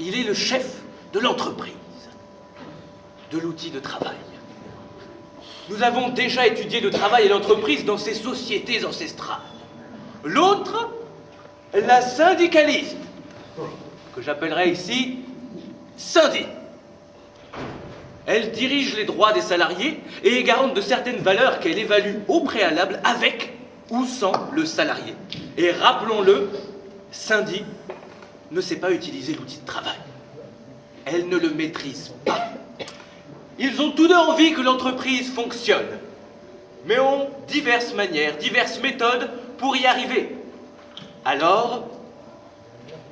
Il est le chef de l'entreprise, de l'outil de travail. Nous avons déjà étudié le travail et l'entreprise dans ces sociétés ancestrales. L'autre, la syndicaliste, que j'appellerais ici Syndy. Elle dirige les droits des salariés et est garante de certaines valeurs qu'elle évalue au préalable avec ou sans le salarié. Et rappelons-le, Syndy ne sait pas utiliser l'outil de travail. Elle ne le maîtrise pas. Ils ont tous deux envie que l'entreprise fonctionne, mais ont diverses manières, diverses méthodes pour y arriver. Alors,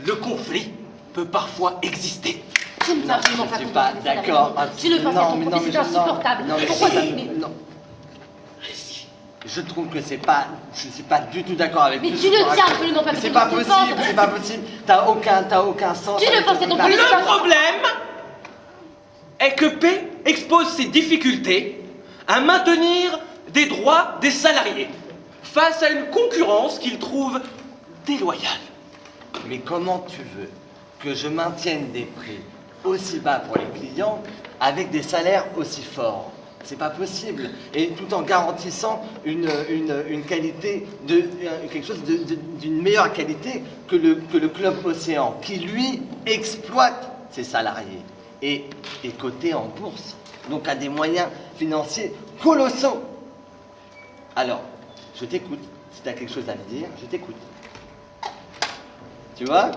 le conflit peut parfois exister. Je ne peux absolument pas. Je ne suis pas d'accord. Tu ne penses pas ton profil, c'est insupportable. Pourquoi non. Je trouve que c'est pas... Je ne suis pas du tout d'accord avec mais tu ne tiens absolument pas. C'est pas possible, c'est pas possible. T'as aucun sens. Tu ne penses que ton profil... Le problème est que P expose ses difficultés à maintenir des droits des salariés face à une concurrence qu'il trouve déloyale. Mais comment tu veux que je maintienne des prix aussi bas pour les clients avec des salaires aussi forts? C'est pas possible. Et tout en garantissant une qualité, quelque chose d'une meilleure qualité que le Club Océan, qui lui exploite ses salariés et est coté en bourse, donc a des moyens financiers colossaux. Alors, je t'écoute. Si tu as quelque chose à me dire, je t'écoute. Tu vois?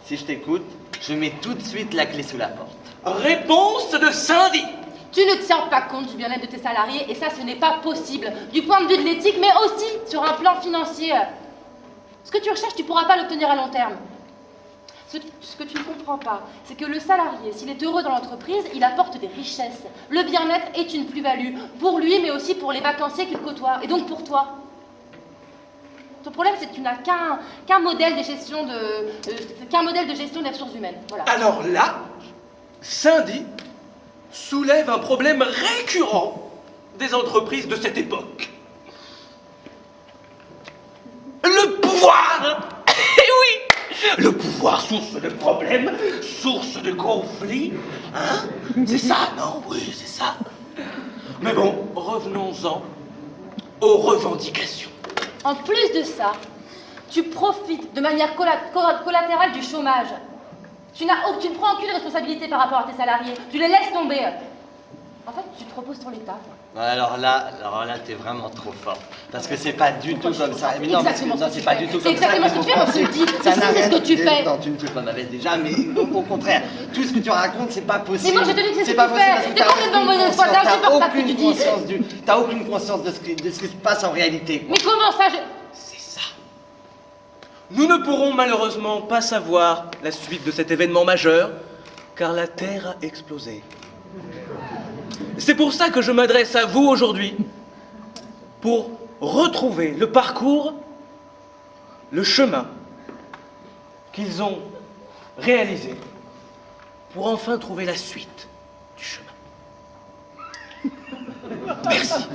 Si je t'écoute, je mets tout de suite la clé sous la porte. Réponse de Syndy. Tu ne tiens pas compte du bien-être de tes salariés et ça, ce n'est pas possible. Du point de vue de l'éthique, mais aussi sur un plan financier. Ce que tu recherches, tu ne pourras pas l'obtenir à long terme. Ce que tu ne comprends pas, c'est que le salarié, s'il est heureux dans l'entreprise, il apporte des richesses. Le bien-être est une plus-value pour lui, mais aussi pour les vacanciers qu'il côtoie, et donc pour toi. Ton problème, c'est que tu n'as qu'un modèle de gestion des ressources humaines. Voilà. Alors là, Syndy soulève un problème récurrent des entreprises de cette époque. Le pouvoir. Eh oui, le pouvoir, source de problèmes, source de conflits. Hein? C'est ça, non? Oui, c'est ça. Mais bon, revenons-en aux revendications. En plus de ça, tu profites de manière collatérale du chômage. Tu ne prends aucune responsabilité par rapport à tes salariés. Tu les laisses tomber. En fait, tu te reposes sur l'État. Alors là, t'es vraiment trop fort. Parce que c'est pas du tout comme ça. Mais non, c'est pas du tout comme ça. C'est exactement ce que tu fais, moi je te le dis. C'est ce que tu fais. Non, tu ne fais pas ma veste déjà, mais au contraire, tout ce que tu racontes, c'est pas possible. Mais moi je te dis que c'est ce que tu fais. T'es complètement mauvaise foi, c'est insupportable ce que tu dis. T'as aucune conscience de ce qui se passe en réalité. Mais comment ça, C'est ça. Nous ne pourrons malheureusement pas savoir la suite de cet événement majeur, car la Terre a explosé. C'est pour ça que je m'adresse à vous aujourd'hui, pour retrouver le parcours, le chemin qu'ils ont réalisé, pour enfin trouver la suite du chemin. Merci.